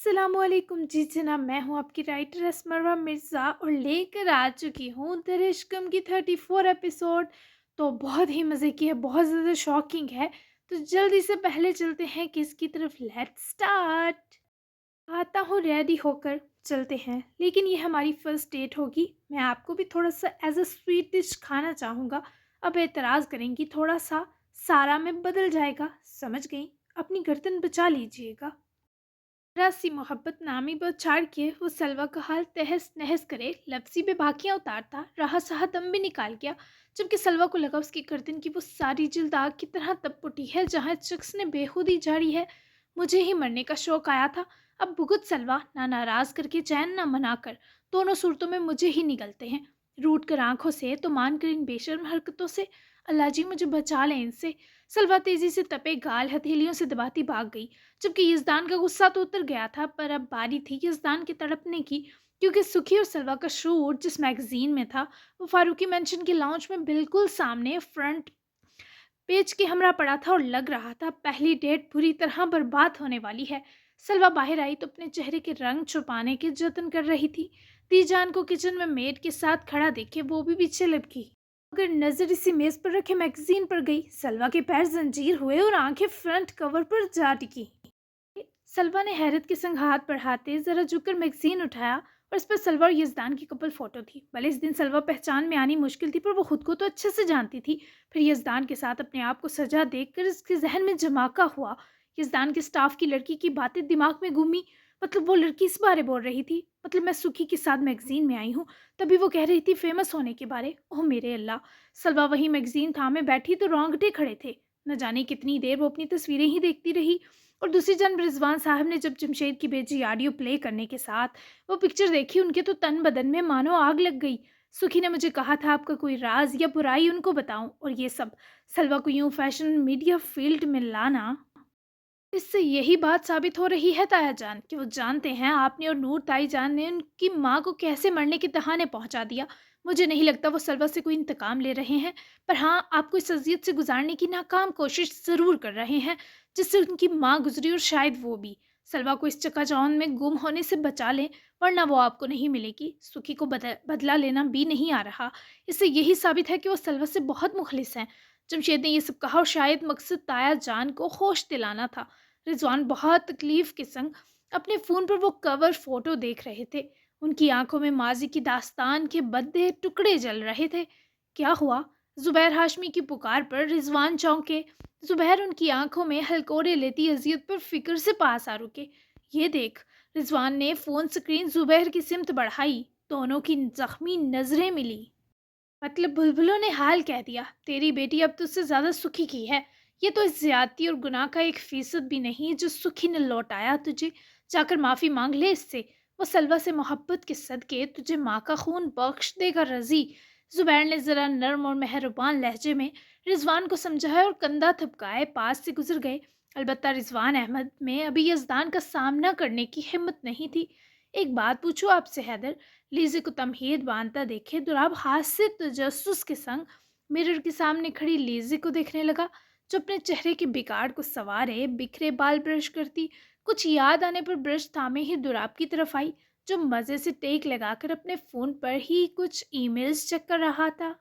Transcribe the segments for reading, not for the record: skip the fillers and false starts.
अस्सलाम वालेकुम जी जनाब, मैं हूँ आपकी राइटर असमरवा मिर्ज़ा और लेकर आ चुकी हूँ दरिश्कम की 34 एपिसोड। तो बहुत ही मज़े की है, बहुत ज़्यादा शॉकिंग है। तो जल्दी से पहले चलते हैं किसकी तरफ। Let's start. आता हूँ रेडी होकर, चलते हैं। लेकिन ये हमारी फर्स्ट डेट होगी, मैं आपको भी थोड़ा सा एज अ स्वीट डिश खाना चाहूँगा। अब एतराज़ करेंगी थोड़ा सा, सारा में बदल जाएगा। समझ गई, अपनी गर्दन बचा लीजिएगा। जरा सी मोहब्बत नामी बौछार के वो सलवा का हाल तहस नहस करे, लफ्ज़ी पे बाकियां उतारता रहा, सहा दम भी निकाल गया। जबकि सलवा को लगा उसकी गर्दन की वो सारी जिल्द आग की तरह तप उठी है जहाँ शख्स ने बेखुदी झाड़ी है। मुझे ही मरने का शौक आया था। अब भुगत सलवा, ना नाराज करके चैन ना मनाकर, दोनों सूरतों में मुझे ही निगलते हैं। रूट कर आंखों से तो मान कर इन बेशर्म हरकतों से। अल्लाह जी मुझे बचा लें इनसे। सलवा तेजी से तपे गाल हथेलियों से दबाती भाग गई। जबकि यज़दान का गुस्सा तो उतर गया था, पर अब बारी थी यज़दान के तड़पने की। क्योंकि सुखी और सलवा का शूट जिस मैगजीन में था, वो फारूकी मेंशन के लाउंज में बिल्कुल सामने फ्रंट पेज के हमरा पड़ा था और लग रहा था पहली डेट बुरी तरह बर्बाद होने वाली है। सलवा बाहर आई तो अपने चेहरे के रंग छुपाने के जतन कर रही थी। तीजान को किचन में मेड के साथ खड़ा देखे वो भी पीछे लपकी, अगर नजर इसी मेज पर रखे मैगजीन पर गई। सलवा के पैर जंजीर हुए और आंखें फ्रंट कवर पर जा टिकी। सलवा ने हैरत के संग हाथ बढ़ाते जरा झुककर मैगजीन उठाया और इस पर सलवा और यजदान की कपल फोटो थी। भले इस दिन सलवा पहचान में आनी मुश्किल थी, पर वो खुद को तो अच्छे से जानती थी। फिर यजदान के साथ अपने आप को सजा देखकर इसके जहन में जमाका हुआ। यजदान के स्टाफ की लड़की की बातें दिमाग में घूमी। मतलब वो लड़की इस बारे बोल रही थी, मतलब मैं सुखी के साथ मैगजीन में आई हूँ, तभी वो कह रही थी फेमस होने के बारे। ओह मेरे अल्लाह। सलवा वही मैगजीन थामे बैठी तो रोंगटे खड़े थे। न जाने कितनी देर वो अपनी तस्वीरें ही देखती रही। और दूसरी जानब रिजवान साहब ने जब जमशेद की भेजी ऑडियो प्ले करने के साथ वो पिक्चर देखी, उनके तो तन बदन में मानो आग लग गई। सुखी ने मुझे कहा था आपका कोई राज या बुराई उनको बताऊं, और ये सब सलवा को यूं फैशन मीडिया फील्ड में लाना। इससे यही बात साबित हो रही है ताया जान कि वो जानते हैं आपने और नूर ताई जान ने उनकी माँ को कैसे मरने के तहाने पहुंचा दिया। मुझे नहीं लगता वो सलवा से कोई इंतकाम ले रहे हैं, पर हाँ आपको इस अजियत से गुजारने की नाकाम कोशिश ज़रूर कर रहे हैं जिससे उनकी माँ गुजरी, और शायद वो भी सलवा को इस चकाचौंध में गुम होने से बचा लें, वरना वो आपको नहीं मिलेगी। सुखी को बदला लेना भी नहीं आ रहा। इससे यही साबित है कि वो सलवा से बहुत मुखलिस हैं। जमशेद ने यह सब कहा और शायद मकसद ताया जान को होश दिलाना था। रिजवान बहुत तकलीफ के संग अपने फ़ोन पर वो कवर फोटो देख रहे थे। उनकी आंखों में माजी की दास्तान के बद्दे टुकड़े जल रहे थे। क्या हुआ? जुबैर हाशमी की पुकार पर रिजवान चौंके। जुबैर उनकी आंखों में हलकोरे लेती अजियत पर फिक्र से पास आ रुके। ये देख। रिजवान ने फ़ोन स्क्रीन जुबैर की सिमत बढ़ाई। दोनों की जख्मी नजरें मिली। मतलब बुलबुलों ने हाल कह दिया, तेरी बेटी अब तुझसे ज्यादा सुखी की है। ये तो इस ज्यादती और गुनाह का 1% भी नहीं जो सुखी ने लौटाया तुझे। जाकर माफी मांग ले इससे। वो सलवा से मोहब्बत के सदके तुझे माँ का खून बख्श देगा रजी। जुबैर ने जरा नर्म और मेहरबान लहजे में रिजवान को समझाया और कंधा थपकाए पास से गुजर गए। अलबत्ता रिजवान अहमद में अभी यजदान का सामना करने की हिम्मत नहीं थी। एक बात पूछूं आपसे हैदर। लीज़ी को तमहीद बांधता देखे दुराब हाथ से तजस्सुस के संग मिरर के सामने खड़ी लीज़ी को देखने लगा, जो अपने चेहरे के बिगाड़ को सवारे बिखरे बाल ब्रश करती। कुछ याद आने पर ब्रश थामे ही दुराब की तरफ आई, जो मज़े से टेक लगाकर अपने फ़ोन पर ही कुछ ईमेल्स चेक कर रहा था।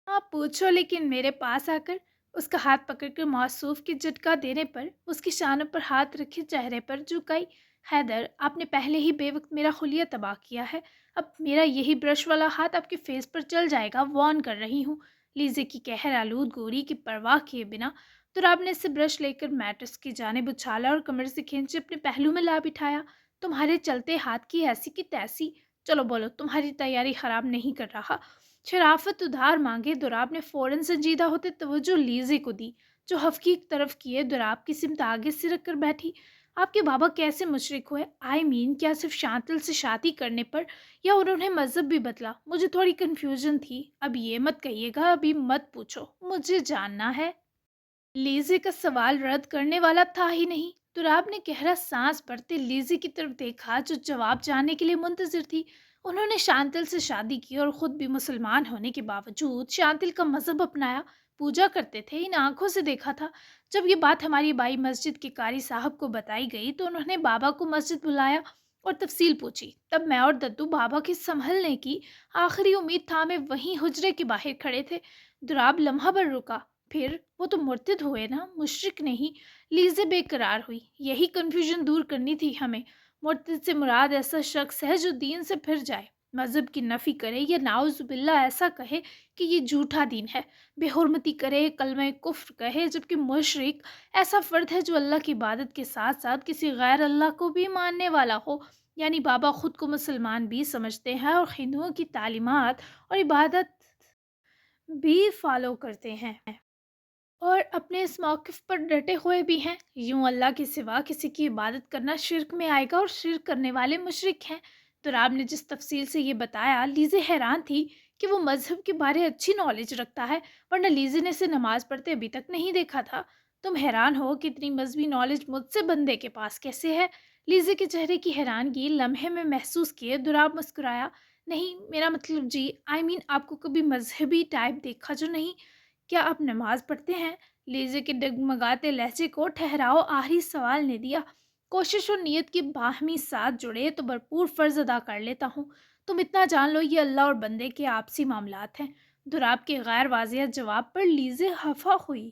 आप पूछो, लेकिन मेरे पास आकर उसका हाथ पकड़कर मौसूफ की झटका देने पर उसकी शानों पर हाथ रखे चेहरे पर झुकाई। हैदर, आपने पहले ही बेवक्त मेरा खुलिया तबाह किया है। अब मेरा यही ब्रश वाला हाथ आपके फेस पर चल जाएगा, वॉर्न कर रही हूँ। लीजे की कहर आलूद गोरी की परवाह किए बिना तुराब ने से ब्रश लेकर मैट्रेस की जानिब उछाला और कमर से खींचे अपने पहलू में ला बिठाया। तुम्हारे चलते हाथ की ऐसी की तैसी। चलो बोलो, तुम्हारी तैयारी खराब नहीं कर रहा। शराफत उधार मांगे दुराब ने फौरन संजीदा होते तवज्जो लीजे को दी, जो हफ्की की तरफ किए दुराब की सिमत आगे से रख कर बैठी। आपके बाबा कैसे मुशरिक हुए? क्या सिर्फ शांतल से शादी करने पर, या उन्होंने मजहब भी बदला? मुझे थोड़ी कंफ्यूजन थी। अब ये मत कहिएगा, अभी मत पूछो, मुझे जानना है। लीजे का सवाल रद्द करने वाला था ही नहीं। तुराब ने गहरा सांस भरते लीजे की तरफ देखा, जो जवाब जानने के लिए मुंतजिर थी। उन्होंने शांतिल से शादी की और खुद भी मुसलमान होने के बावजूद शांतिल का मजहब अपनाया। पूजा करते थे, इन आँखों से देखा था। जब ये बात हमारी बाई मस्जिद के कारी साहब को बताई गई तो उन्होंने बाबा को मस्जिद बुलाया और तफसील पूछी। तब मैं और दद्दू बाबा के संभलने की आखिरी उम्मीद थामे वहीं हुजरे के बाहर खड़े थे। दुराब लम्हा भर रुका। फिर वो तो मुर्तिद हुए ना, मुशरिक नहीं। लीज़े बेकरार हुई। यही कन्फ्यूजन दूर करनी थी हमें। मुर्तिद से मुराद ऐसा शख्स है जो दीन से फिर जाए, मज़हब की नफ़ी करे या नाउज़ुबिल्ला ऐसा कहे कि ये झूठा दीन है, बेहुरमती करे, कलमे कुफ्र कहे। जबकि मुशरिक ऐसा फ़र्द है जो अल्लाह की इबादत के साथ साथ किसी गैर अल्लाह को भी मानने वाला हो। यानी बाबा ख़ुद को मुसलमान भी समझते हैं और हिंदुओं की तालीमात और इबादत भी फ़ॉलो करते हैं और अपने इस मौक़िफ़ पर डटे हुए भी हैं। यूँ अल्लाह के सिवा किसी की इबादत करना शिर्क में आएगा और शिर्क करने वाले मुशरिक हैं। तो राब ने जिस तफसील से ये बताया, लीज़े हैरान थी कि वो मज़हब के बारे अच्छी नॉलेज रखता है, वरना लीज़े ने इसे नमाज़ पढ़ते अभी तक नहीं देखा था। तुम हैरान हो कि इतनी मजहबी नॉलेज मुझसे बंदे के पास कैसे है? लीज़े के चेहरे की हैरानगी लम्हे में महसूस किए दुराब मुस्कुराया। नहीं, मेरा मतलब जी, आपको कभी मजहबी टाइप देखा जो नहीं। क्या आप नमाज पढ़ते हैं? लीज़े के डगमगाते लहजे को ठहराओ आखिरी सवाल ने दिया। कोशिश और नीयत की बाहमी साथ जुड़े तो भरपूर फ़र्ज़ अदा कर लेता हूँ। तुम इतना जान लो, ये अल्लाह और बंदे के आपसी मामलात हैं। दुराब के गैर वाज़िह जवाब पर लीज़े खफ़ा हुई।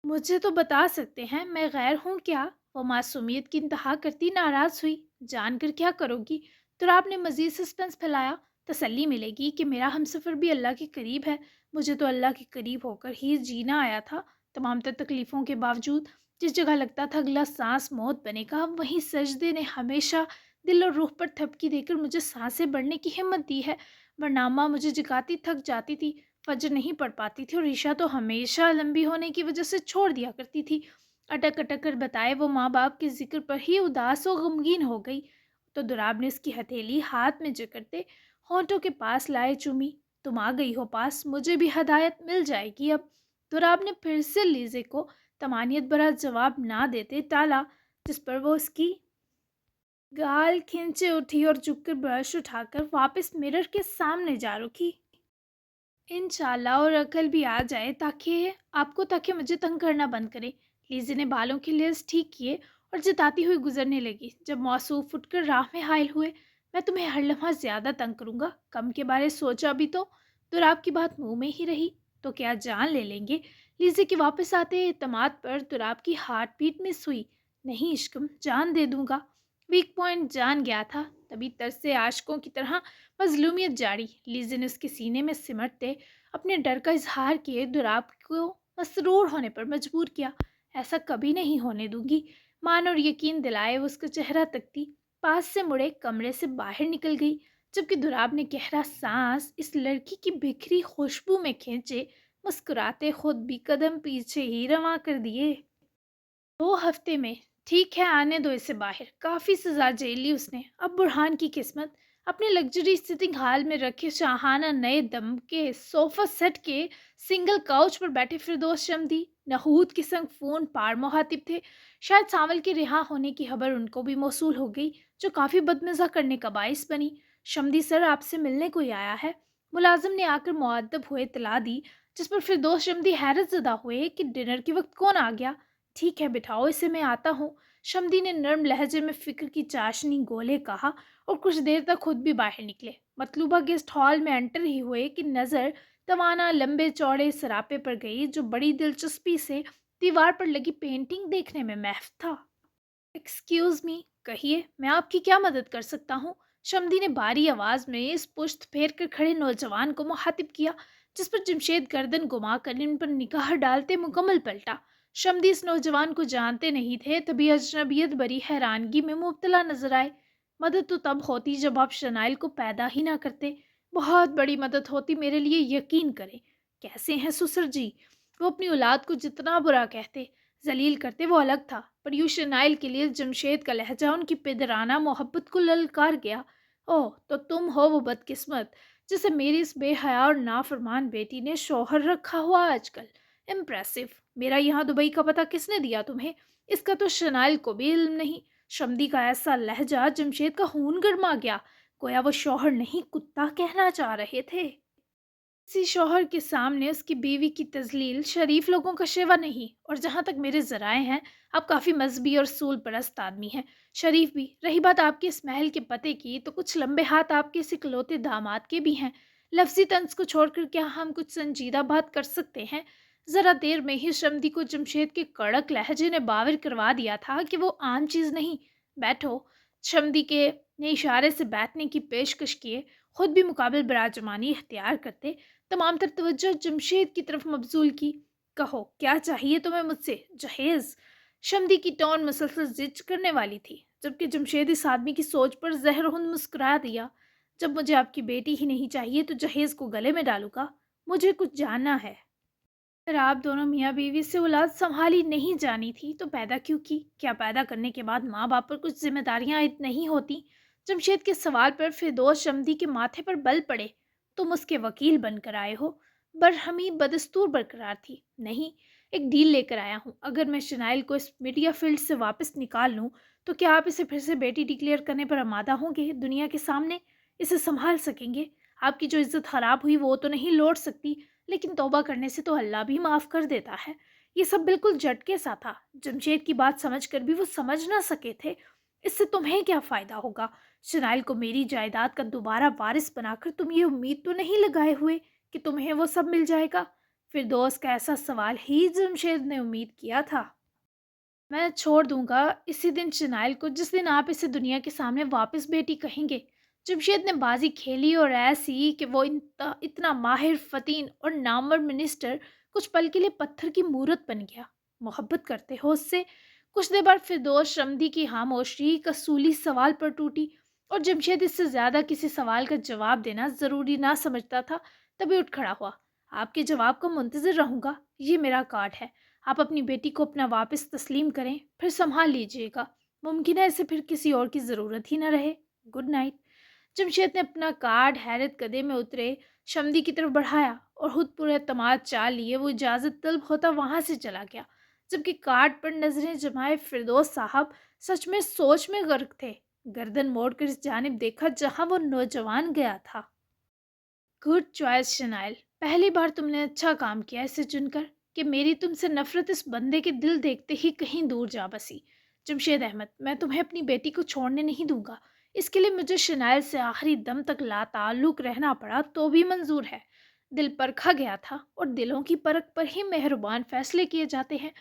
मुझे तो बता सकते हैं, मैं गैर हूँ क्या? वो मासूमियत की इंतहा करती नाराज़ हुई। जानकर क्या करोगी? तो आपने मज़ीद सस्पेंस फैलाया। तसल्ली मिलेगी कि मेरा हमसफ़र भी अल्लाह के करीब है। मुझे तो अल्लाह के करीब होकर ही जीना आया था। तमाम तर तकलीफ़ों के बावजूद जिस जगह लगता था अगला सांस मौत बनेगा, वहीं सजदे ने हमेशा दिल और रूह पर थपकी देकर मुझे सांसें बढ़ने की हिम्मत दी है। वरना अम्मा मुझे जगाती थक जाती थी, फजर नहीं पढ़ पाती थी और ईशा तो हमेशा लंबी होने की वजह से छोड़ दिया करती थी। अटक अटक कर बताए वो माँ बाप के जिक्र पर ही उदास और गमगीन हो गई। तो दुराब ने उसकी हथेली हाथ में जकड़ते होंठों के पास लाए चूमी। तुम आ गई हो पास, मुझे भी हदायत मिल जाएगी अब। दुराब ने फिर से लीजे को तमानियत भरा जवाब ना देते टाला, जिस पर वो उसकी गाल खींचे उठी और झुककर ब्रश उठाकर वापस मिरर के सामने जा रुकी। इंशाल्लाह और अकल भी आ जाए ताकि मुझे तंग करना बंद करे। लीज़ी ने बालों के लेस ठीक किए और जताती हुई गुजरने लगी। जब मौसूफ उठकर राह में हायल हुए, मैं तुम्हें हर लम्हा ज़्यादा तंग करूँगा, कम के बारे सोचा भी तो आपकी बात मुंह में ही रही तो क्या जान ले लेंगे? लीज़ी के वापस आते एतमाद पर तुराब की हार्ट बीट मिस हुई। नहीं इश्कम, जान दे दूंगा। वीक पॉइंट जान गया था, तभी तरसे आशकों की तरह मजलूमियत जारी। लीज़ी ने उसके सीने में सिमटते अपने डर का इजहार किए दुराब को मसरूर होने पर मजबूर किया। ऐसा कभी नहीं होने दूंगी। मान और यकीन दिलाए वो उसका चेहरा तकती, पास से मुड़े कमरे से बाहर निकल गई। जबकि दुराब ने गहरा सांस इस लड़की की बिखरी खुशबू में खींचे, मुस्कुराते खुद भी कदम पीछे ही रवां कर दिए। 2 हफ्ते में, ठीक है, आने दो इसे बाहर। काफ़ी सज़ा झेल ली उसने। अब बुरहान की किस्मत अपने लग्जरी सिटिंग हाल में रखे शाहाना नए दम के सोफ़ा सेट के सिंगल काउच पर बैठे फिरदौस शमदी नहूद के संग फ़ोन पार मुखातिब थे। शायद सावल के रिहा होने की खबर उनको भी मौसूल हो गई, जो काफ़ी बदमज़ा करने का बाइस बनी। शमदी सर, आपसे मिलने कोई आया है। मुलाजिम ने आकर मुअद्दब हुए इत्तला दी, जिस पर फिरदौस शमदी हैरत ज़दा हुए कि डिनर के वक्त कौन आ गया। ठीक है, बिठाओ इसे, मैं आता हूँ। शमदी ने नर्म लहजे में फ़िक्र की चाशनी गोले कहा और कुछ देर तक खुद भी बाहर निकले। मतलूबा गेस्ट हॉल में एंटर ही हुए कि नज़र तवाना लंबे चौड़े सरापे पर गई, जो बड़ी दिलचस्पी से दीवार पर लगी पेंटिंग देखने में महफ था। एक्सक्यूज़ मी, कहिए, मैं आपकी क्या मदद कर सकता हूँ? शमदी ने भारी आवाज़ में इस पुश्त फेर कर खड़े नौजवान को मुखातिब किया, जिस पर जमशेद गर्दन घुमा कर इन पर निगाह डालते मुकम्मल पलटा। शमदी इस नौजवान को जानते नहीं थे, तभी अजनबियत भरी हैरानगी में मुब्तला नजर आए। मदद तो तब होती जब आप शनाइल को पैदा ही ना करते। बहुत बड़ी मदद होती मेरे लिए, यकीन करें। कैसे हैं ससुर जी? वो अपनी औलाद को जितना बुरा कहते, जलील करते, वो अलग था, पर यूं शनाइल के लिए जमशेद का लहजा उनकी पिदराना मोहब्बत को ललकार गया। ओह, तो तुम हो वो बदकिस्मत जिसे मेरी इस बेहया और नाफरमान बेटी ने शौहर रखा हुआ आजकल। इम्प्रेसिव। मेरा यहाँ दुबई का पता किसने दिया तुम्हें? इसका तो शनाइल को भी इल्म नहीं। शमदी का ऐसा लहजा जमशेद का खून गर्मा गया, गोया वो शौहर नहीं कुत्ता कहना चाह रहे थे। किसी शौहर के सामने उसकी बीवी की तज़लील शरीफ लोगों का शिवा नहीं। और जहाँ तक मेरे ज़राए हैं, आप काफ़ी मजहबी और सूल परस्त आदमी हैं, शरीफ भी। रही बात आपके इस महल के पते की, तो कुछ लंबे हाथ आपके इस इकलौते दामाद के भी हैं। लफ्ज़ी तंज को छोड़कर क्या हम कुछ संजीदा बात कर सकते हैं? ज़रा देर में ही शमदी को जमशेद के कड़क लहजे ने बावर करवा दिया था कि वो आम चीज़ नहीं। बैठो। शमदी के ने इशारे से बैठने की पेशकश किए। खुद भी मुकाबिल बराजमानी इख्तियार करते तमाम तर तवज्जो जमशेद की तरफ मबजूल की। कहो क्या चाहिए तुम्हें मुझसे? जहेज। शमदी की टोन मुसलसल जिद करने वाली थी, जबकि जमशेद इस आदमी की सोच पर जहरहुन मुस्कुरा दिया। जब मुझे आपकी बेटी ही नहीं चाहिए तो जहेज को गले में डालूंगा। मुझे कुछ जानना है। अगर आप दोनों मियाँ बीवी से औलाद संभाली नहीं जानी थी तो पैदा क्यों की? क्या पैदा करने के बाद माँ बाप पर कुछ जिम्मेदारियां आयद नहीं होती? जमशेद के सवाल पर फिरदौस शमदी के माथे पर बल पड़े। तुम उसके वकील बनकर आए हो। बरहमी बदस्तूर बरकरार थी। नहीं, एक डील लेकर आया हूँ। अगर मैं शनाइल को इस मीडिया फील्ड से वापस निकाल लूँ तो क्या आप इसे फिर से बेटी डिक्लेयर करने पर आमादा होंगे दुनिया के सामने? इसे संभाल सकेंगे? आपकी जो इज्जत खराब हुई वो तो नहीं लौट सकती, लेकिन तौबा करने से तो अल्लाह भी माफ़ कर देता है। ये सब बिल्कुल झटके सा था। जमशेद की बात समझकर भी वो समझ ना सके थे। इससे तुम्हें क्या फ़ायदा होगा? शनाइल को मेरी जायदाद का दोबारा वारिस बनाकर तुम ये उम्मीद तो नहीं लगाए हुए कि तुम्हें वो सब मिल जाएगा? फिरदौस का ऐसा सवाल ही जमशेद ने उम्मीद किया था। मैं छोड़ दूंगा इसी दिन शनाइल को जिस दिन आप इसे दुनिया के सामने वापस बेटी कहेंगे। जमशेद ने बाजी खेली और ऐसी कि वो इतना माहिर फतीन और नामवर मिनिस्टर कुछ पल के लिए पत्थर की मूरत बन गया। मोहब्बत करते हो उससे? कुछ देर बाद फिरदौस शमदी की खामोशी कसूली सवाल पर टूटी, और जमशेद इससे ज्यादा किसी सवाल का जवाब देना जरूरी ना समझता था। तभी उठ खड़ा हुआ। आपके जवाब का मुंतजर रहूंगा। ये मेरा कार्ड है। आप अपनी बेटी को अपना वापस तस्लीम करें, फिर संभाल लीजिएगा। मुमकिन है इसे फिर किसी और की ज़रूरत ही ना रहे। Good night. जमशेद ने अपना कार्ड हैरत कदे में उतरे शमदी की तरफ बढ़ाया और खुद पूरे तमाद चाल लिए वो इजाज़त तलब होता वहाँ से चला गया, जबकि कार्ड पर नजरें जमाए फिरदौस साहब सच में सोच में गर्क थे। गर्दन मोड़कर इस जानिब देखा जहाँ वो नौजवान गया था। गुड चॉइस शनाइल। पहली बार तुमने अच्छा काम किया इसे चुनकर कि मेरी तुमसे नफरत इस बंदे के दिल देखते ही कहीं दूर जा बसी। जमशेद अहमद, मैं तुम्हें अपनी बेटी को छोड़ने नहीं दूंगा। इसके लिए मुझे शनाइल से आखिरी दम तक लाताल्लुक रहना पड़ा तो भी मंजूर है। दिल परखा गया था और दिलों की परख पर ही मेहरबान फैसले किए जाते हैं।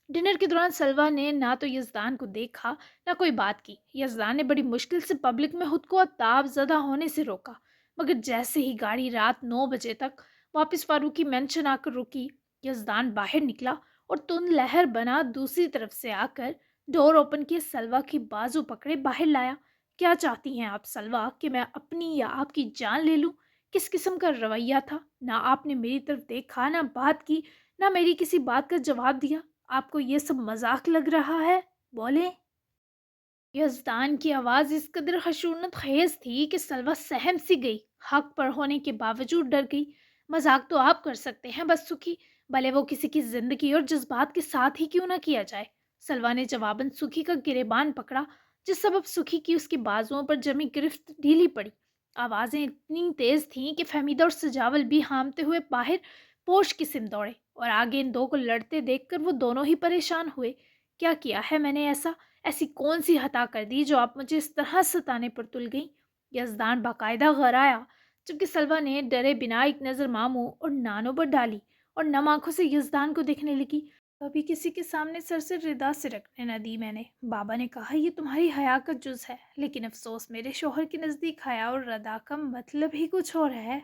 डिनर के दौरान सलवा ने ना तो यजदान को देखा ना कोई बात की। यजदान ने बड़ी मुश्किल से पब्लिक में खुद को ताबज़दा होने से रोका, मगर जैसे ही गाड़ी रात 9 बजे तक वापस फारूकी मेंशन आकर रुकी, यजदान बाहर निकला और तुन लहर बना दूसरी तरफ से आकर डोर ओपन किए सलवा की बाजू पकड़े बाहर लाया। क्या चाहती हैं आप सलवा, कि मैं अपनी या आपकी जान ले लूं? किस किस्म का रवैया था? ना आपने मेरी तरफ देखा, ना बात की, ना मेरी किसी बात का जवाब दिया। आपको ये सब मजाक लग रहा है? बोले। यज़दान की आवाज़ इस कदर खशूनत खेज थी कि सलवा सहम सी गई। हक पर होने के बावजूद डर गई। मजाक तो आप कर सकते हैं बस सुखी, भले वो किसी की जिंदगी और जज्बात के साथ ही क्यों ना किया जाए। सलवा ने जवाबन सुखी का गिरेबान पकड़ा, जिस सबब सुखी की उसकी बाजुओं पर जमी गिरफ्त ढीली पड़ी। आवाज़ें इतनी तेज थीं कि फहमीदा और सजावल भी हामते हुए बाहर पोश की सिम दौड़े, और आगे इन दो को लड़ते देखकर वो दोनों ही परेशान हुए। क्या किया है मैंने ऐसा? ऐसी कौन सी हता कर दी जो आप मुझे इस तरह सताने पर तुल गई? यजदान बाकायदा गराया, जबकि सलवा ने डरे बिना एक नज़र मामू और नानों पर डाली और नम आंखों से यजदान को देखने लगी। कभी किसी के सामने सर से रिदा से रखने न दी मैंने। बाबा ने कहा ये तुम्हारी हया का जुज है, लेकिन अफसोस मेरे शोहर के नज़दीक हया और रदा का मतलब ही कुछ और है।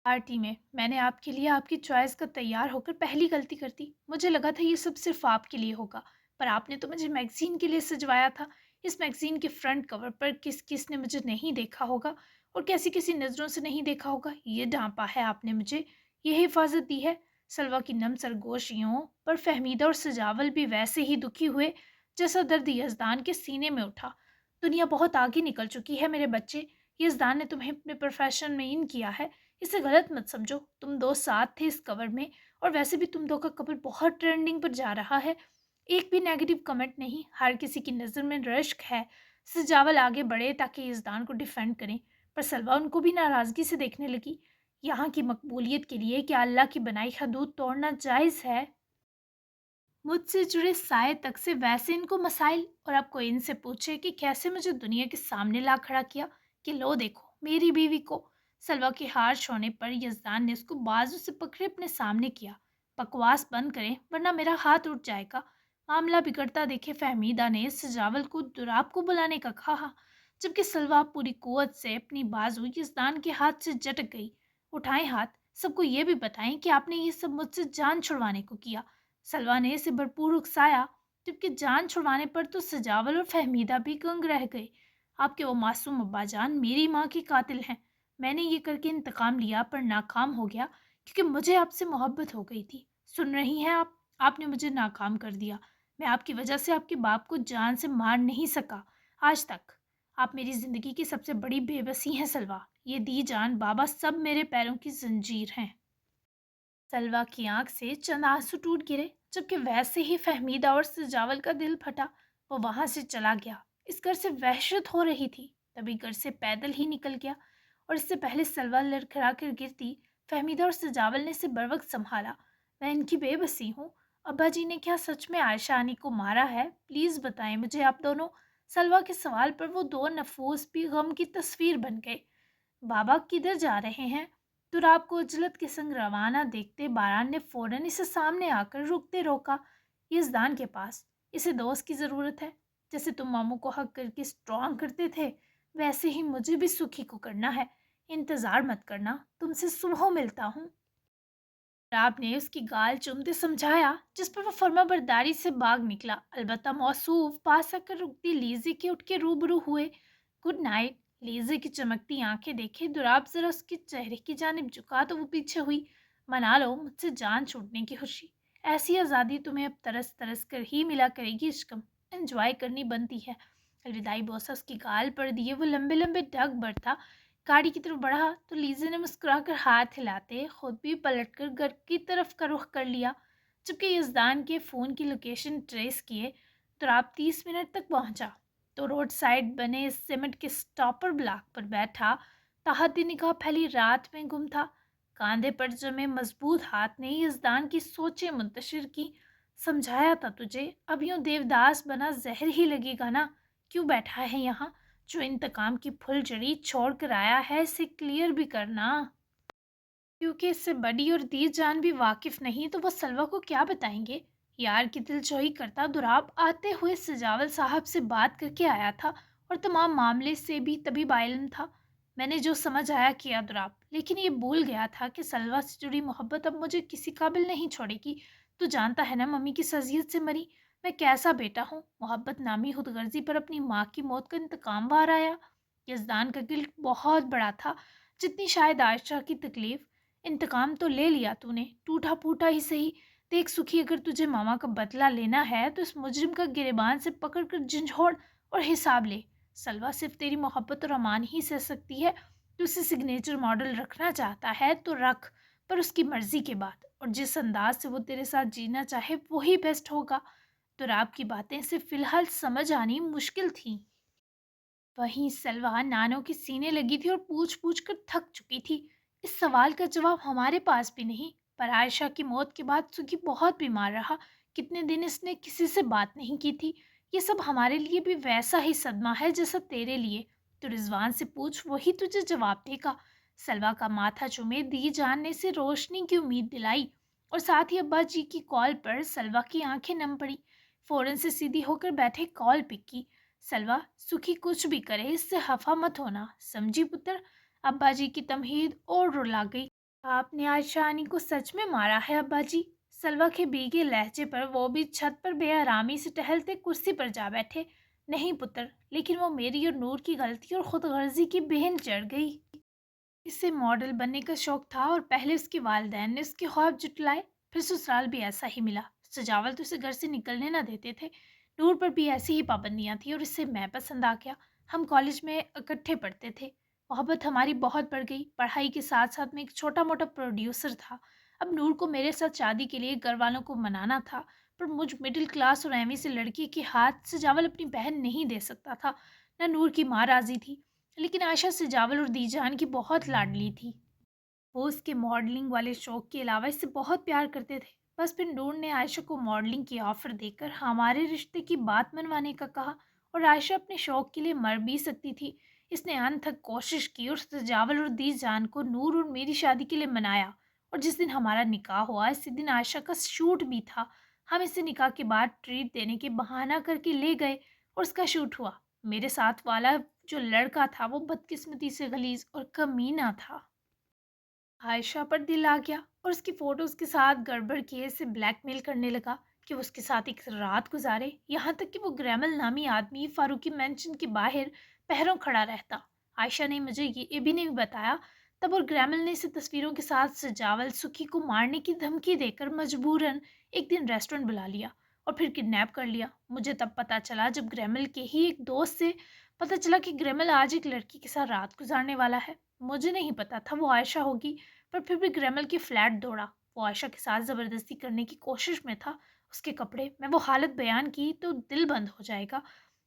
पार्टी में मैंने आपके लिए आपकी चॉइस का तैयार होकर पहली गलती कर दी। मुझे लगा था ये सब सिर्फ आपके लिए होगा, पर आपने तो मुझे मैगजीन के लिए सजवाया था। इस मैगजीन के फ्रंट कवर पर किस किस ने मुझे नहीं देखा होगा और कैसी कैसी नज़रों से नहीं देखा होगा। ये डांपा है आपने मुझे, ये हिफाजत दी है। सलवा की नम सरगोशियों पर फहमीदा और सजावल भी वैसे ही दुखी हुए जैसा दर्द यजदान के सीने में उठा। दुनिया बहुत आगे निकल चुकी है मेरे बच्चे। यजदान ने तुम्हें अपने प्रोफेशन में इन किया है, इसे गलत मत समझो। तुम दो साथ थे इस कवर में, और वैसे भी तुम दो का कपल बहुत ट्रेंडिंग पर जा रहा है। एक भी नेगेटिव कमेंट नहीं, हर किसी की नज़र में रश्क है। सजावल आगे बढ़े ताकि यजदान को डिफेंड करें, पर सलवा उनको भी नाराज़गी से देखने लगी। यहाँ کی مقبولیت کے لیے کیا اللہ کی بنائی حدود توڑنا جائز ہے؟ مجھ سے جڑے سائے تک سے ویسے ان کو مسائل، اور اب کوئی ان سے پوچھے کہ کیسے مجھے دنیا کے سامنے لا کھڑا کیا کہ لو دیکھو میری بیوی کو۔ سلوا کے ہارش ہونے پر یزدان نے اس کو بازو سے پکڑے اپنے سامنے کیا۔ بکواس بند کریں ورنہ میرا ہاتھ اٹھ جائے گا۔ معاملہ بگڑتا دیکھے فہمیدہ نے سجاول کو دراب کو بلانے کا کہا، جبکہ سلوا پوری قوت سے اپنی بازو یزدان کے ہاتھ سے جھٹک گئی۔ اٹھائیں ہاتھ، سب کو یہ بھی بتائیں کہ آپ نے یہ سب مجھ سے جان چھڑوانے کو کیا۔ سلوا نے اسے بھرپور اکسایا، جبکہ جان چھڑوانے پر تو سجاول اور فہمیدہ بھی گنگ رہ گئے۔ آپ کے وہ معصوم ابا جان میری ماں کے قاتل ہیں۔ میں نے یہ کر کے انتقام لیا پر ناکام ہو گیا کیونکہ مجھے آپ سے محبت ہو گئی تھی۔ سن رہی ہیں آپ نے مجھے ناکام کر دیا۔ میں آپ کی وجہ سے آپ کے باپ کو جان سے مار نہیں سکا آج تک۔ آپ میری زندگی کی سب سے بڑی بے بسی ہیں سلوا۔ یہ دی جان بابا سب میرے پیروں کی زنجیر ہیں۔ سلوا کی آنکھ سے چند آنسو ٹوٹ گرے، جبکہ ویسے ہی فہمیدہ اور سجاول کا دل پھٹا۔ وہ وہاں سے چلا گیا۔ اس گھر سے وحشت ہو رہی تھی، تبھی گھر سے پیدل ہی نکل گیا، اور اس سے پہلے سلوا لڑکھڑا کر گرتی فہمیدہ اور سجاول نے اسے بروقت سنبھالا۔ میں ان کی بے بسی ہوں۔ ابا جی نے کیا سچ میں عائشہ آنی کو مارا ہے؟ پلیز بتائیں مجھے آپ دونوں۔ سلوا کے سوال پر وہ دو نفوس بھی غم کی تصویر بن گئے۔ بابا کدھر جا رہے ہیں؟ تراب کو اجلت کے سنگ روانہ دیکھتے باران نے فوراً اسے سامنے آ کر رکتے روکا۔ یزدان کے پاس۔ اسے دوست کی ضرورت ہے۔ جیسے تم ماموں کو حق کر کے اسٹرانگ کرتے تھے، ویسے ہی مجھے بھی سکھی کو کرنا ہے۔ انتظار مت کرنا، تم سے صبح ملتا ہوں۔ تراب نے اس کی گال چومتے سمجھایا، جس پر وہ فرما برداری سے باغ نکلا۔ البتہ موصوف پاس آ کر رکتی لیزی کے اٹھ کے روبرو ہوئے۔ Good night. لیزی کی چمکتی آنکھیں دیکھے دراب ذرا اس کے چہرے کی جانب جھکا تو وہ پیچھے ہوئی۔ منا لو مجھ سے جان چھوٹنے کی خوشی۔ ایسی آزادی تمہیں اب ترس ترس کر ہی ملا کرے گی عشقم۔ انجوائے کرنی بنتی ہے۔ الوداعی بوسہ اس کی گال پر دیے وہ لمبے لمبے ڈگ بڑھتا گاڑی کی طرف بڑھا تو لیزی نے مسکرا کر ہاتھ ہلاتے خود بھی پلٹ کر گھر کی طرف کا رخ کر لیا۔ جبکہ یزدان کے فون کی لوکیشن ٹریس کیے دراب 30 منٹ تک پہنچا تو روڈ سائڈ بنے سیمنٹ کے سٹاپر بلاک پر بیٹھا تاحد نگاہ پھیلی رات میں گم تھا۔ کاندھے پر جمے مضبوط ہاتھ نے یزدان کی سوچیں منتشر کی۔ سمجھایا تھا تجھے، اب یوں دیوداس بنا زہر ہی لگے گا نا؟ کیوں بیٹھا ہے یہاں؟ جو انتقام کی پھل جڑی چھوڑ کر آیا ہے اسے کلیئر بھی کرنا، کیونکہ اس سے بڑی اور دی جان بھی واقف نہیں تو وہ سلوا کو کیا بتائیں گے؟ یار کی دل جوئی کرتا دراب آتے ہوئے سجاول صاحب سے بات کر کے آیا تھا اور تمام معاملے سے بھی تبھی باعلم تھا۔ میں نے جو سمجھ آیا کیا دراب، لیکن یہ بھول گیا تھا کہ سلوا سے جڑی محبت اب مجھے کسی قابل نہیں چھوڑے گی۔ تو جانتا ہے نا ممی کی اذیت سے مری میں کیسا بیٹا ہوں۔ محبت نامی خود غرضی پر اپنی ماں کی موت کا انتقام وار آیا۔ یزدان کا گل بہت بڑا تھا، جتنی شاید عائشہ کی تکلیف۔ انتقام تو لے لیا تو نے، ٹوٹا پھوٹا ہی صحیح۔ دیکھ سکھی، اگر تجھے ماما کا بدلہ لینا ہے تو اس مجرم کا گریبان سے پکڑ کر جھنجھوڑ اور حساب لے۔ سلوا صرف تیری محبت اور امان ہی سہ سکتی ہے۔ تو اسے سگنیچر ماڈل رکھنا چاہتا ہے تو رکھ، پر اس کی مرضی کے بعد، اور جس انداز سے وہ تیرے ساتھ جینا چاہے وہی بیسٹ ہوگا۔ تو آپ کی باتیں سے فی الحال سمجھ آنی مشکل تھیں۔ وہیں سلوا نانوں کے سینے لگی تھی اور پوچھ پوچھ کر تھک چکی تھی۔ اس سوال کا جواب ہمارے پاس بھی نہیں، پر عائشہ کی موت کے بعد سگی بہت بیمار رہا۔ کتنے دن اس نے کسی سے بات نہیں کی تھی۔ یہ سب ہمارے لیے بھی ویسا ہی صدمہ ہے جیسا تیرے لیے۔ تو رضوان سے پوچھ، وہی تجھے جواب دے گا۔ سلوا کا ماتھا چومے دی جان نے اسے روشنی کی امید دلائی، اور ساتھ ہی ابا جی کی کال پر سلوا کی آنکھیں نم پڑی۔ فوراً سے سیدھی ہو کر بیٹھے کال پک کی۔ سلوا، سکھی کچھ بھی کرے اس سے خفا مت ہونا، سمجھی پتر؟ ابا جی کی تمہید اور رلا گئی۔ آپ نے عائشہ آنی کو سچ میں مارا ہے ابا جی؟ سلوا کے بھیگے لہجے پر وہ بھی چھت پر بے آرامی سے ٹہلتے کرسی پر جا بیٹھے۔ نہیں پتر، لیکن وہ میری اور نور کی غلطی اور خود غرضی کی بہن چڑھ گئی۔ اسے ماڈل بننے کا شوق تھا اور پہلے اس کے والدین نے اس کے خواب جٹلائے، پھر سسرال بھی ایسا ہی ملا۔ سجاول تو اسے گھر سے نکلنے نہ دیتے تھے، نور پر بھی ایسی ہی پابندیاں تھیں، اور اس سے میں پسند آ گیا۔ ہم کالج میں اکٹھے پڑھتے تھے۔ محبت ہماری بہت بڑھ گئی۔ پڑھائی کے ساتھ ساتھ میں ایک چھوٹا موٹا پروڈیوسر تھا۔ اب نور کو میرے ساتھ شادی کے لیے گھر والوں کو منانا تھا، پر مجھ مڈل کلاس اور اہمی سے لڑکی کے ہاتھ سجاول اپنی بہن نہیں دے سکتا تھا۔ نہ نور کی ماں راضی تھی، لیکن عائشہ سجاول اور دی جان کی بہت لاڈلی تھی۔ وہ उसके मॉडलिंग वाले शौक के अलावा इससे बहुत प्यार करते थे। बस फिर नूर ने आयशा को मॉडलिंग की ऑफर देकर हमारे रिश्ते की बात मनवाने का कहा, और आयशा अपने शौक के लिए मर भी सकती थी। इसने अनथक कोशिश की और सजावल और दी जान को नूर और मेरी शादी के लिए मनाया। और जिस दिन हमारा निकाह हुआ इसी दिन आयशा का शूट भी था। हम इसे निकाह के बाद ट्रीट देने के बहाना करके ले गए और उसका शूट हुआ। मेरे साथ वाला जो लड़का था वो बदकिस्मती से गलीज और कमीना था। आयशा पर दिल आ गया और उसकी फोटोज के साथ गड़बड़ किए से ब्लैकमेल करने लगा कि वो उसके साथ एक रात गुजारे। यहाँ तक कि वो ग्रैमल नामी आदमी फारूकी मेंशन के बाहर पहरों खड़ा रहता। आयशा ने मुझे ये भी नहीं बताया तब, और ग्रैमल ने इसे तस्वीरों के साथ सजावल सुखी को मारने की धमकी देकर मजबूरन एक दिन रेस्टोरेंट बुला लिया और फिर किडनैप कर लिया। मुझे तब पता चला जब ग्रैमल के ही एक दोस्त से पता चला कि ग्रैमल आज एक लड़की के साथ रात गुजारने वाला है। मुझे नहीं पता था वो आयशा होगी, पर फिर भी ग्रैमल के फ्लैट दौड़ा। वो आयशा के साथ ज़बरदस्ती करने की कोशिश में था। उसके कपड़े, मैं वो हालत बयान की तो दिल बंद हो जाएगा।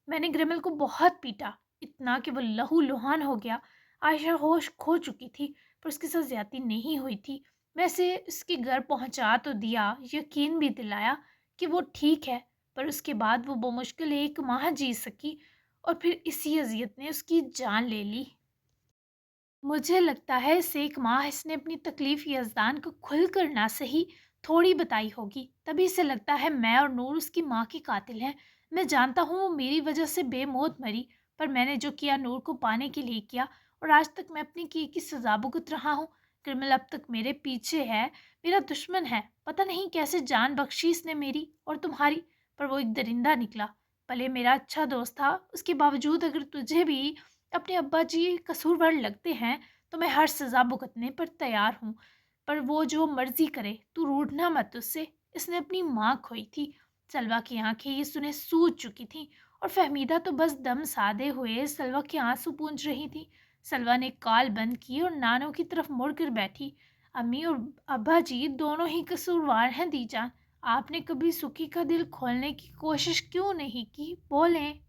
मैंने ग्रैमल को बहुत पीटा, इतना कि वो लहू लुहान हो गया। आयशा होश खो चुकी थी, पर उसके साथ ज्यादती नहीं हुई थी। मैं उसे उसके घर पहुंचा तो दिया, यकीन भी दिलाया कि वो ठीक है, पर उसके बाद वो बमुश्किल 1 माह जी सकी और फिर इसी अजियत ने उसकी जान ले ली। मुझे लगता है इस 1 माह इसने अपनी तकलीफ यज़दान को खुलकर ना सही थोड़ी बताई होगी, तभी इसे लगता है मैं और नूर उसकी माँ के कातिल हैं। मैं जानता हूँ वो मेरी वजह से बेमौत मरी, पर मैंने जो किया नूर को पाने के लिए किया, और आज तक मैं अपनी की सजा भुगत रहा हूँ। क्रिमिनल अब तक मेरे पीछे है, मेरा दुश्मन है। पता नहीं कैसे जान बख्शी इसने मेरी और तुम्हारी, पर वो एक दरिंदा निकला। भले मेरा अच्छा दोस्त था, उसके बावजूद अगर तुझे भी अपने अब्बा जी कसूरवार लगते हैं तो मैं हर सज़ा भुगतने पर तैयार हूँ। पर वो जो मर्जी करे, तू रूठना मत उससे। इसने अपनी माँ खोई थी। सलवा की आंखें ये सुने सूज चुकी थीं, और फहमीदा तो बस दम साधे हुए सलवा के आंसू पूंछ रही थी। सलवा ने कॉल बंद की और नानों की तरफ मुड़कर बैठी। अम्मी और अब्बा जी दोनों ही कसूरवार हैं दीजान। आपने कभी सुखी का दिल खोलने की कोशिश क्यों नहीं की, बोलें।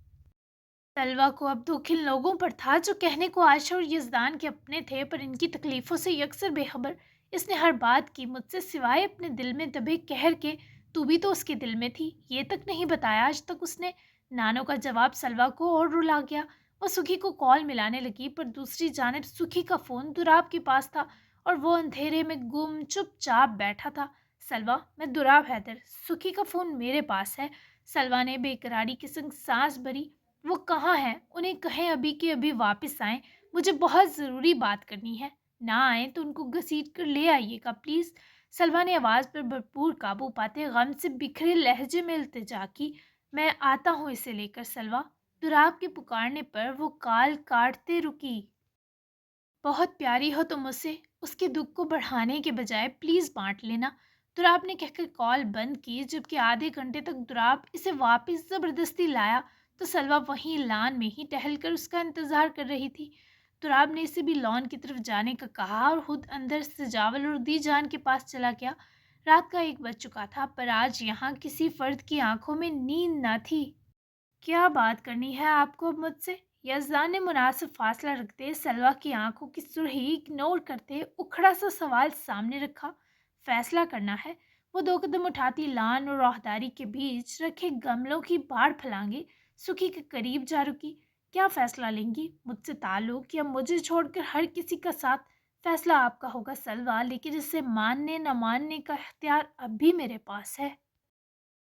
तलवा को अब दुख इन लोगों पर था जो कहने को आयशा और यज़दान के अपने थे, पर इनकी तकलीफ़ों से यकसर बेखबर। इसने हर बात की मुझसे सिवाय अपने दिल में दबे कहर के, तू भी तो उसके दिल में थी, ये तक नहीं बताया आज तक उसने। नानो का जवाब सलवा को और रुला गया। वो सुखी को कॉल मिलाने लगी, पर दूसरी जानिब सुखी का फ़ोन दुराब के पास था और वो अंधेरे में गुम चुपचाप बैठा था। सलवा, मैं दुराब हैदर, सुखी का फ़ोन मेरे पास है। सलवा ने बेकरारी के संग सांस भरी। वो कहाँ हैं? उन्हें कहें अभी के अभी वापस आएं। मुझे बहुत ज़रूरी बात करनी है। ना आए तो उनको घसीट कर ले आइएगा प्लीज़। सलवा ने आवाज़ पर भरपूर काबू पाते गम से बिखरे लहजे में इल्तिजा की। मैं आता हूँ इसे लेकर सलवा। दुराब के पुकारने पर वो कॉल काटते रुकी। बहुत प्यारी हो तुम उसे, उसके दुख को बढ़ाने के बजाय प्लीज़ बांट लेना। दुराब ने कहकर कॉल बंद की। जबकि आधे घंटे तक दुराब इसे वापस ज़बरदस्ती लाया तो सलवा वहीं लान में ही टहल कर उसका इंतज़ार कर रही थी। दुराब ने इसे भी लॉन की तरफ जाने का कहा और खुद अंदर सजावल और दी जान के पास चला गया। रात का 1 बज चुका था, पर आज यहाँ किसी फर्द की आंखों में नींद न थी। क्या बात करनी है आपको अब मुझसे? यज़दान ने मुनासिब फासला रखते सलवा की आंखों की सुर्खी इग्नोर करते उखड़ा सा सवाल सामने रखा। फैसला करना है। वो 2 कदम उठाती लान और राहदारी के बीच रखे गमलों की बाढ़ फलांगे सुखी के करीब जा रुकी। क्या फैसला लेंगी? मुझसे ताल्लुक या मुझे छोड़कर हर किसी का साथ? फैसला आपका होगा सलवा, लेकिन इसे मानने न मानने का इख्तियार अब भी मेरे पास है।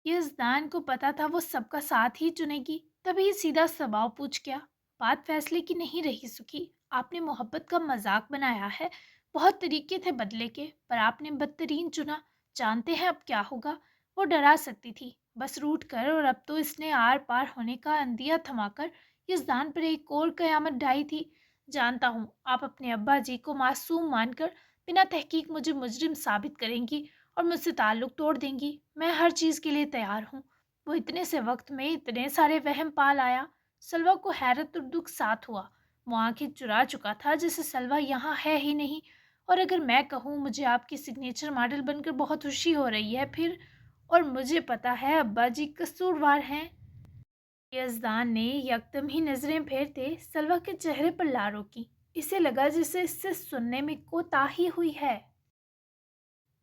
यज़दान को पता था वो सबका साथ ही चुनेगी, तभी सीधा सवाल पूछ गया। बात फैसले की नहीं रही सुखी, आपने मोहब्बत का मजाक बनाया है। बहुत तरीके थे बदले के, पर आपने बदतरीन चुना। जानते हैं अब क्या होगा? वो डरा सकती थी बस रूठ कर, और अब तो इसने आर पार होने का अंदिया थमाकर यज़दान पर एक और कयामत ढाई थी। जानता हूँ आप अपने अब्बा जी को मासूम मानकर बिना तहकीक मुझे मुजरिम साबित करेंगी और मुझसे ताल्लुक़ तोड़ देंगी। मैं हर चीज़ के लिए तैयार हूँ। वो इतने से वक्त में इतने सारे वहम पाल आया। सलवा को हैरत और दुख साथ हुआ। वो आंखें चुरा चुका था जैसे सलवा यहाँ है ही नहीं। और अगर मैं कहूँ मुझे आपकी सिग्नेचर मॉडल बनकर बहुत खुशी हो रही है फिर, और मुझे पता है अब्बा जी कसूरवार हैं। यज़दान ने यकदम ही नज़रें फेरते सलवा के चेहरे पर ला रोकी। اسے لگا جیسے اس سے سننے میں کوتاہی ہوئی ہے۔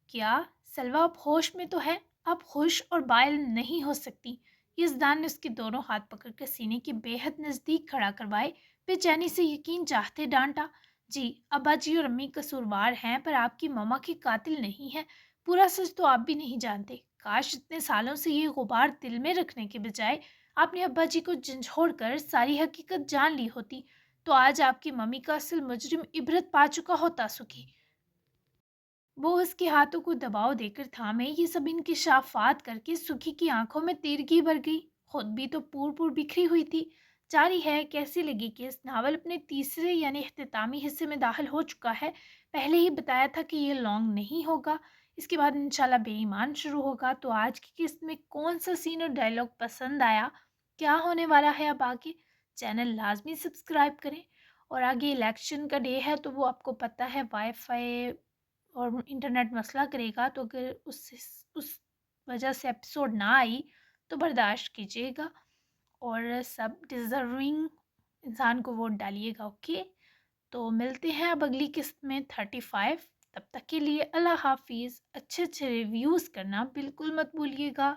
کیا سلوا اب ہوش میں تو ہے؟ اب خوش اور بائل نہیں ہو سکتی۔ یزدان نے اس کے دونوں ہاتھ پکڑ کر سینے کے بے حد نزدیک کھڑا کروائے، بے چینی سے یقین چاہتے ڈانٹا۔ جی، ابا جی اور امی قصوروار ہیں، پر آپ کی ماما کے قاتل نہیں ہیں۔ پورا سچ تو آپ بھی نہیں جانتے۔ کاش اتنے سالوں سے یہ غبار دل میں رکھنے کے بجائے آپ نے ابا جی کو جھنجھوڑ کر ساری حقیقت جان لی ہوتی، تو آج آپ کی ممی کا اصل مجرم عبرت پا چکا ہوتا سکھی۔ وہ اس کے ہاتھوں کو دباؤ دے کر تھامے، یہ سب انکشافات کر کے سکھی کی آنکھوں میں تیرگی بھر گئی۔ خود بھی تو پور پور بکھری ہوئی تھی۔ جاری ہے، کیسی لگی کہ اس ناول اپنے تیسرے یعنی اختتامی حصے میں داخل ہو چکا ہے۔ پہلے ہی بتایا تھا کہ یہ لانگ نہیں ہوگا، اس کے بعد انشاءاللہ بے ایمان شروع ہوگا۔ تو آج کی قسط میں کون سا سین اور ڈائلاگ پسند آیا، کیا ہونے والا ہے اب آگے، چینل لازمی سبسکرائب کریں۔ اور آگے الیکشن کا ڈے ہے، تو وہ آپ کو پتہ ہے وائی فائی اور انٹرنیٹ مسئلہ کرے گا، تو اگر اس وجہ سے ایپیسوڈ نہ آئی تو برداشت کیجیے گا، اور سب ڈیزرونگ انسان کو ووٹ ڈالیے گا، اوکے؟ تو ملتے ہیں اب اگلی قسط میں 35۔ تب تک کے لیے اللہ حافظ۔ اچھے اچھے ریویوز کرنا بالکل مت بھولیے گا۔